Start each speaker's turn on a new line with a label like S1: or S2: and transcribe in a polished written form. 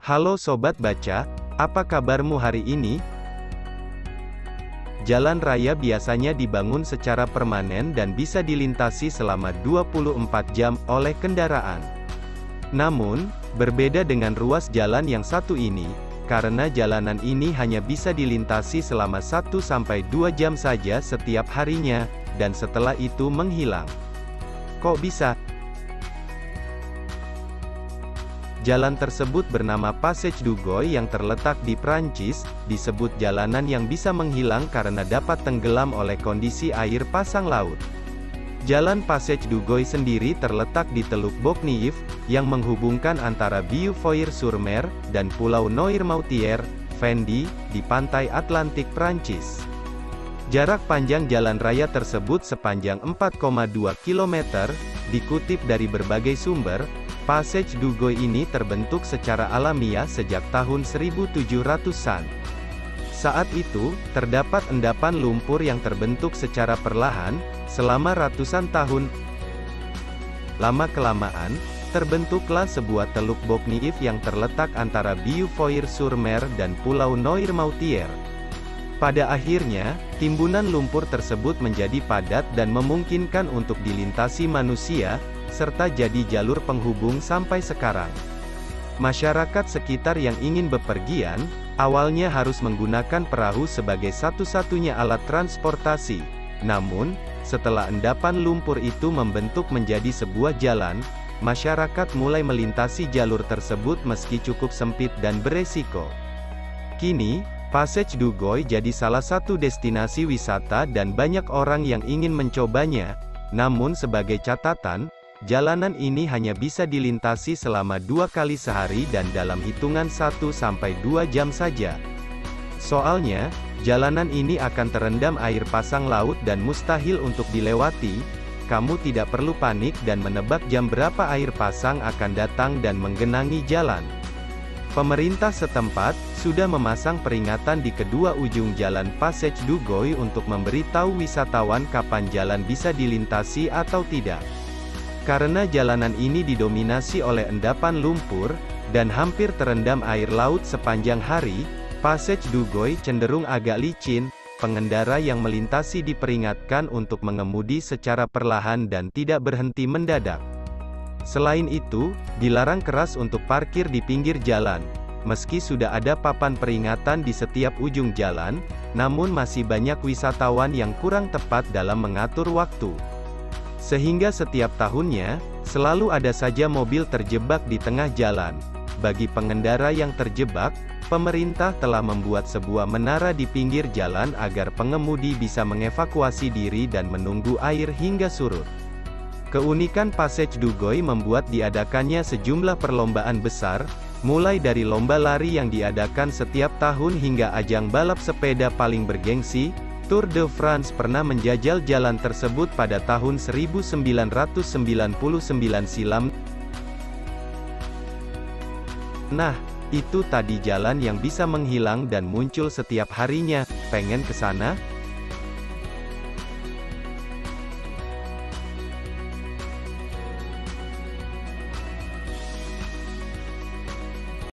S1: Halo Sobat Baca, apa kabarmu hari ini? Jalan raya biasanya dibangun secara permanen dan bisa dilintasi selama 24 jam oleh kendaraan. Namun, berbeda dengan ruas jalan yang satu ini, karena jalanan ini hanya bisa dilintasi selama 1-2 jam saja setiap harinya, dan setelah itu menghilang. Kok bisa? Jalan tersebut bernama Passage du Goy yang terletak di Prancis, disebut jalanan yang bisa menghilang karena dapat tenggelam oleh kondisi air pasang laut. Jalan Passage du Goy sendiri terletak di Teluk Bocnief, yang menghubungkan antara Beaufort-sur-Mer, dan Pulau Noirmoutier, Vendée, di pantai Atlantik Prancis. Jarak panjang jalan raya tersebut sepanjang 4,2 km, dikutip dari berbagai sumber. Passage du Goy ini terbentuk secara alamiah sejak tahun 1700-an. Saat itu, terdapat endapan lumpur yang terbentuk secara perlahan, selama ratusan tahun. Lama-kelamaan, terbentuklah sebuah teluk Bocnief yang terletak antara Beaufort-sur-Mer dan Pulau Noirmoutier. Pada akhirnya, timbunan lumpur tersebut menjadi padat dan memungkinkan untuk dilintasi manusia, serta jadi jalur penghubung sampai sekarang. Masyarakat sekitar yang ingin bepergian, awalnya harus menggunakan perahu sebagai satu-satunya alat transportasi. Namun, setelah endapan lumpur itu membentuk menjadi sebuah jalan, masyarakat mulai melintasi jalur tersebut meski cukup sempit dan beresiko. Kini, Passage du Goy jadi salah satu destinasi wisata dan banyak orang yang ingin mencobanya. Namun sebagai catatan, jalanan ini hanya bisa dilintasi selama 2 kali sehari dan dalam hitungan 1-2 jam saja. Soalnya, jalanan ini akan terendam air pasang laut dan mustahil untuk dilewati. Kamu tidak perlu panik dan menebak jam berapa air pasang akan datang dan menggenangi jalan. Pemerintah setempat sudah memasang peringatan di kedua ujung jalan Passage du Goy untuk memberitahu wisatawan kapan jalan bisa dilintasi atau tidak. Karena jalanan ini didominasi oleh endapan lumpur, dan hampir terendam air laut sepanjang hari, Passage du Goy cenderung agak licin. Pengendara yang melintasi diperingatkan untuk mengemudi secara perlahan dan tidak berhenti mendadak. Selain itu, dilarang keras untuk parkir di pinggir jalan. Meski sudah ada papan peringatan di setiap ujung jalan, namun masih banyak wisatawan yang kurang tepat dalam mengatur waktu. Sehingga setiap tahunnya, selalu ada saja mobil terjebak di tengah jalan. Bagi pengendara yang terjebak, pemerintah telah membuat sebuah menara di pinggir jalan agar pengemudi bisa mengevakuasi diri dan menunggu air hingga surut. Keunikan Passage du Goy membuat diadakannya sejumlah perlombaan besar, mulai dari lomba lari yang diadakan setiap tahun hingga ajang balap sepeda paling bergengsi. Tour de France pernah menjajal jalan tersebut pada tahun 1999 silam. Nah, itu tadi jalan yang bisa menghilang dan muncul setiap harinya. Pengen ke sana?